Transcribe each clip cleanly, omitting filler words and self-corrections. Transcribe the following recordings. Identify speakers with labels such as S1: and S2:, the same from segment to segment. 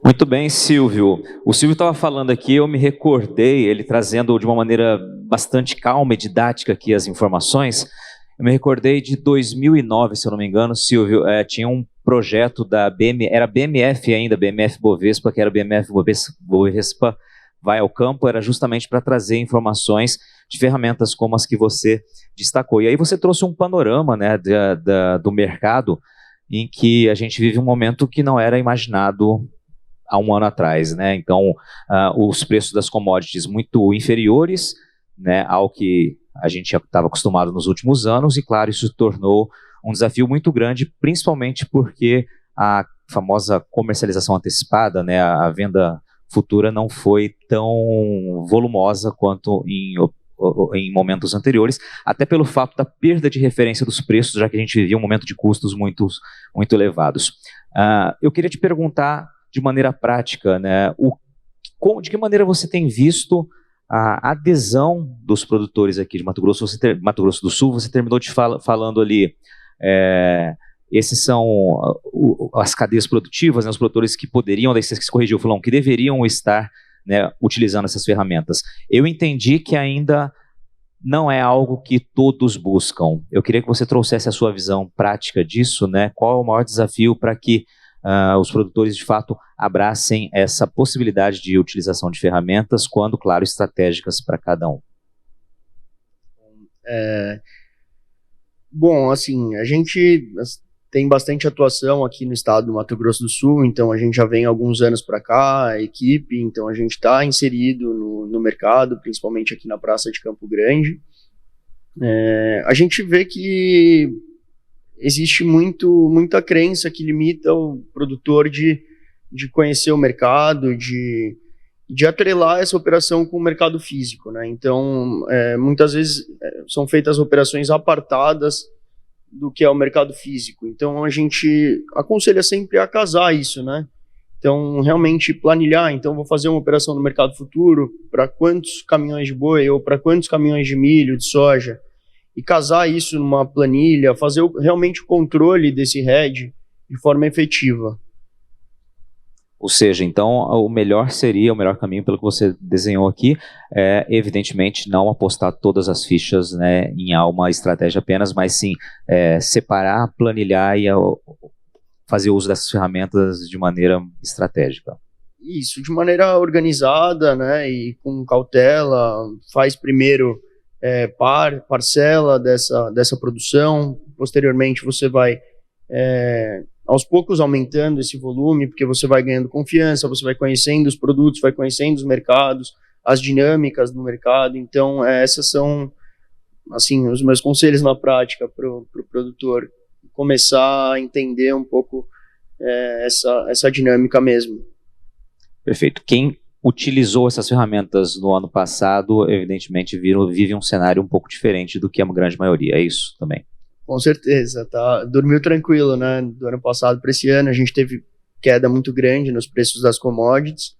S1: Muito bem, Silvio. O Silvio estava falando aqui, eu me recordei, ele trazendo de uma maneira bastante calma e didática aqui as informações. Eu me recordei de 2009, se eu não me engano, Silvio, tinha um projeto da era BMF ainda, BMF Bovespa, que era BMF Bovespa vai ao campo, era justamente para trazer informações de ferramentas como as que você destacou. E aí você trouxe um panorama, né, do mercado em que a gente vive um momento que não era imaginado há um ano atrás, né? Então, os preços das commodities muito inferiores, né, ao que a gente estava acostumado nos últimos anos, e claro, isso tornou um desafio muito grande, principalmente porque a famosa comercialização antecipada, né, a venda futura não foi tão volumosa quanto em momentos anteriores, até pelo fato da perda de referência dos preços, já que a gente vivia um momento de custos muito elevados. Eu queria te perguntar de maneira prática, né, de que maneira você tem visto a adesão dos produtores aqui de Mato Grosso, Mato Grosso do Sul? Você terminou falando ali, esses são as cadeias produtivas, né, os produtores que poderiam, daí você se corrigiu, falou, que deveriam estar, né, utilizando essas ferramentas. Eu entendi que ainda não é algo que todos buscam. Eu queria que você trouxesse a sua visão prática disso, né? Qual é o maior desafio para que os produtores, de fato, abracem essa possibilidade de utilização de ferramentas, quando, claro, estratégicas para cada um?
S2: Bom, assim, a gente tem bastante atuação aqui no estado do Mato Grosso do Sul, então a gente já vem há alguns anos para cá, a equipe, então a gente está inserido no mercado, principalmente aqui na Praça de Campo Grande. A gente vê que existe muita crença que limita o produtor de conhecer o mercado, de atrelar essa operação com o mercado físico, né? Então, muitas vezes são feitas operações apartadas do que é o mercado físico. Então, a gente aconselha sempre a casar isso, né? Então, realmente planilhar. Então, vou fazer uma operação no mercado futuro para quantos caminhões de boi ou para quantos caminhões de milho, de soja, e casar isso numa planilha, fazer realmente o controle desse RED de forma efetiva.
S1: Ou seja, então, o melhor caminho pelo que você desenhou aqui, evidentemente, não apostar todas as fichas, né, em uma estratégia apenas, mas sim separar, planilhar e fazer uso dessas ferramentas de maneira estratégica.
S2: Isso, de maneira organizada, né, e com cautela, faz primeiro parcela dessa produção, posteriormente você vai aos poucos aumentando esse volume, porque você vai ganhando confiança, você vai conhecendo os produtos, vai conhecendo os mercados, as dinâmicas do mercado. Então, essas são, assim, os meus conselhos na prática para o produtor começar a entender um pouco essa dinâmica mesmo.
S1: Perfeito. Quem utilizou essas ferramentas no ano passado, evidentemente, vive um cenário um pouco diferente do que a grande maioria, é isso também?
S2: Com certeza, tá? Dormiu tranquilo, né? Do ano passado para esse ano, a gente teve queda muito grande nos preços das commodities,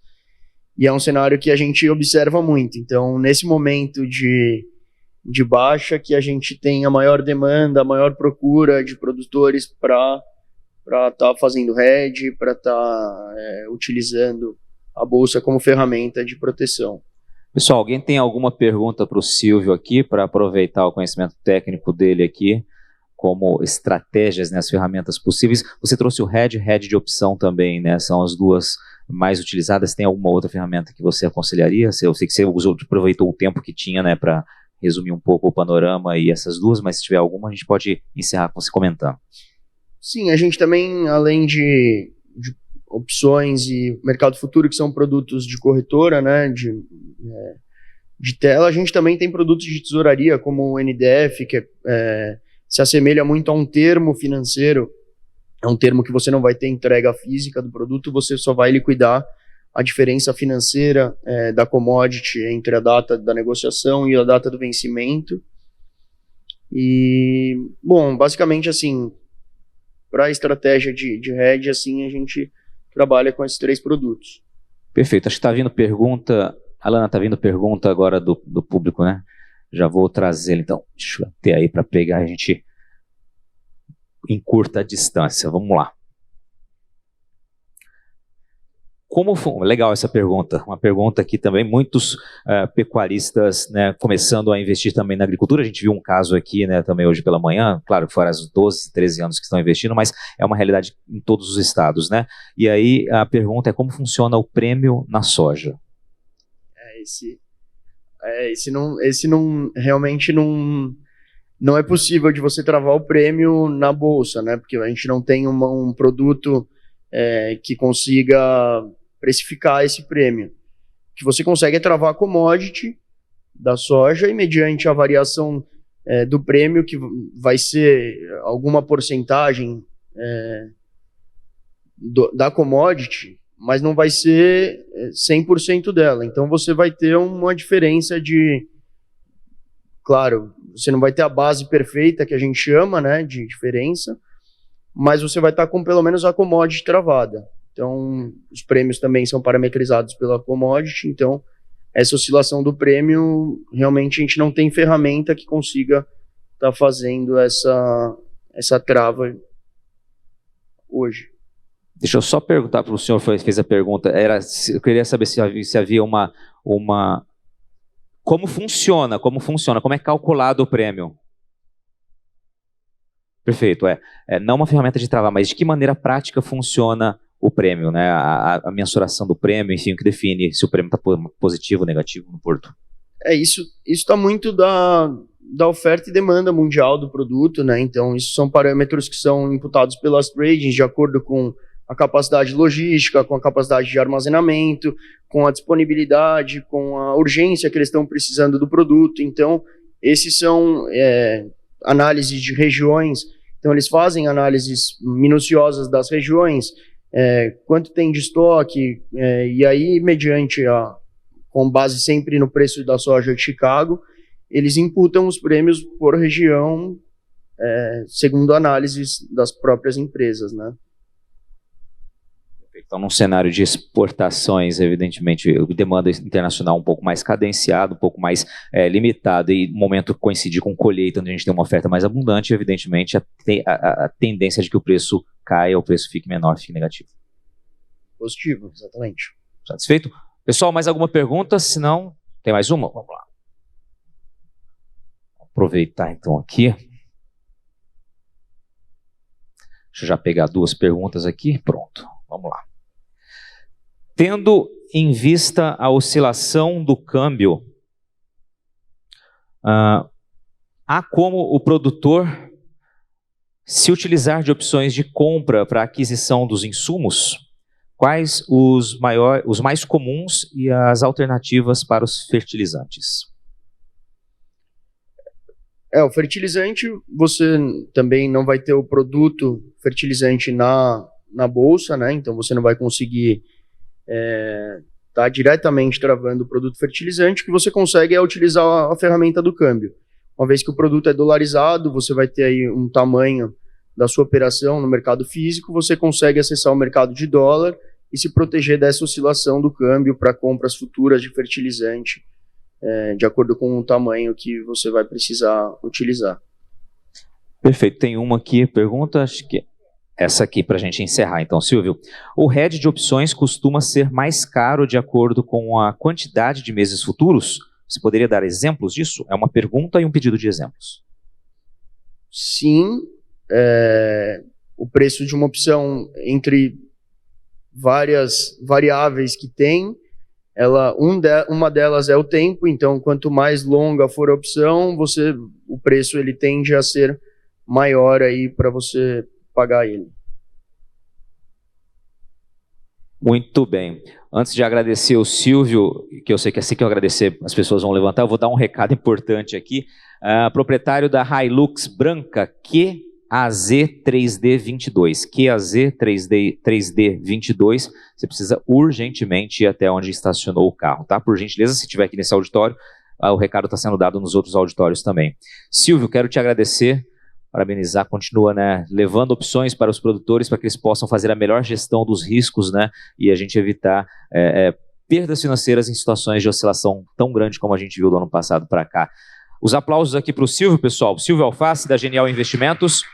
S2: e é um cenário que a gente observa muito. Então, nesse momento de baixa, que a gente tem a maior demanda, a maior procura de produtores para estar fazendo hedge, para estar utilizando a bolsa como ferramenta de proteção.
S1: Pessoal, alguém tem alguma pergunta para o Silvio aqui, para aproveitar o conhecimento técnico dele aqui, como estratégias, né, as ferramentas possíveis? Você trouxe o hedge de opção também, né? São as duas mais utilizadas. Tem alguma outra ferramenta que você aconselharia? Eu sei que você aproveitou o tempo que tinha, né, para resumir um pouco o panorama e essas duas, mas se tiver alguma, a gente pode encerrar com você comentando.
S2: Sim, a gente também, além de opções e mercado futuro, que são produtos de corretora, né, de tela, a gente também tem produtos de tesouraria, como o NDF, que se assemelha muito a um termo financeiro. É um termo que você não vai ter entrega física do produto, você só vai liquidar a diferença financeira da commodity entre a data da negociação e a data do vencimento. E, bom, basicamente assim, para a estratégia de hedge, assim, a gente trabalha com esses três produtos.
S1: Perfeito, acho que está vindo pergunta, Alana, está vindo pergunta agora do público, né? Já vou trazer, então, deixa eu ter aí para pegar, a gente encurta a distância, vamos lá. Legal essa pergunta, uma pergunta que também muitos pecuaristas, né, começando a investir também na agricultura. A gente viu um caso aqui, né, também hoje pela manhã, claro, fora os 12, 13 anos que estão investindo, mas é uma realidade em todos os estados, né? E aí a pergunta é como funciona o prêmio na soja?
S2: Esse não realmente não é possível de você travar o prêmio na bolsa, né? Porque a gente não tem um produto que consiga precificar esse prêmio. O que você consegue é travar a commodity da soja e mediante a variação do prêmio, que vai ser alguma porcentagem da commodity, mas não vai ser 100% dela. Então você vai ter uma diferença de... Claro, você não vai ter a base perfeita, que a gente chama, né, de diferença, mas você vai estar com pelo menos a commodity travada. Então, os prêmios também são parametrizados pela commodity, então essa oscilação do prêmio, realmente a gente não tem ferramenta que consiga estar fazendo essa trava hoje.
S1: Deixa eu só perguntar para o senhor, fez a pergunta, eu queria saber se havia uma... Como funciona, como é calculado o prêmio? Perfeito, não uma ferramenta de travar, mas de que maneira prática funciona o prêmio, né? A mensuração do prêmio, enfim, o que define se o prêmio está positivo ou negativo no porto.
S2: Isso está muito da oferta e demanda mundial do produto, né? Então, isso são parâmetros que são imputados pelas tradings de acordo com a capacidade logística, com a capacidade de armazenamento, com a disponibilidade, com a urgência que eles estão precisando do produto. Então, esses são análises de regiões. Então, eles fazem análises minuciosas das regiões, quanto tem de estoque, e aí, com base sempre no preço da soja de Chicago, eles imputam os prêmios por região, segundo análises das próprias empresas, né?
S1: Então, num cenário de exportações, evidentemente, demanda internacional um pouco mais cadenciado, um pouco mais limitado, e no momento que coincidir com colheita, onde a gente tem uma oferta mais abundante, evidentemente, a tendência de que o preço caia, o preço fique menor, fique negativo.
S2: Positivo, exatamente.
S1: Satisfeito? Pessoal, mais alguma pergunta? Se não, tem mais uma? Vamos lá. Vou aproveitar, então, aqui. Deixa eu já pegar 2 perguntas aqui. Pronto. Vamos lá. Tendo em vista a oscilação do câmbio, há como o produtor se utilizar de opções de compra para aquisição dos insumos? Quais os mais comuns e as alternativas para os fertilizantes?
S2: O fertilizante, você também não vai ter o produto fertilizante na bolsa, né? Então você não vai conseguir tá diretamente travando o produto fertilizante. O que você consegue é utilizar a ferramenta do câmbio. Uma vez que o produto é dolarizado, você vai ter aí um tamanho da sua operação no mercado físico, você consegue acessar o mercado de dólar e se proteger dessa oscilação do câmbio para compras futuras de fertilizante, de acordo com o tamanho que você vai precisar utilizar.
S1: Perfeito. Tem uma aqui, pergunta, acho que essa aqui para a gente encerrar. Então, Silvio, o hedge de opções costuma ser mais caro de acordo com a quantidade de meses futuros? Você poderia dar exemplos disso? É uma pergunta e um pedido de exemplos.
S2: Sim, o preço de uma opção entre várias variáveis que tem, uma delas é o tempo. Então quanto mais longa for a opção, o preço ele tende a ser maior aí para você pagar ele.
S1: Muito bem. Antes de agradecer o Silvio, que eu sei que assim que eu agradecer as pessoas vão levantar, eu vou dar um recado importante aqui. Proprietário da Hilux branca QAZ3D22. QAZ3D22. Você precisa urgentemente ir até onde estacionou o carro, tá? Por gentileza, se estiver aqui nesse auditório, o recado está sendo dado nos outros auditórios também. Silvio, quero te agradecer, parabenizar, continua, né, levando opções para os produtores para que eles possam fazer a melhor gestão dos riscos, né, e a gente evitar perdas financeiras em situações de oscilação tão grande como a gente viu do ano passado para cá. Os aplausos aqui para o Silvio, pessoal. Silvio Alface, da Genial Investimentos.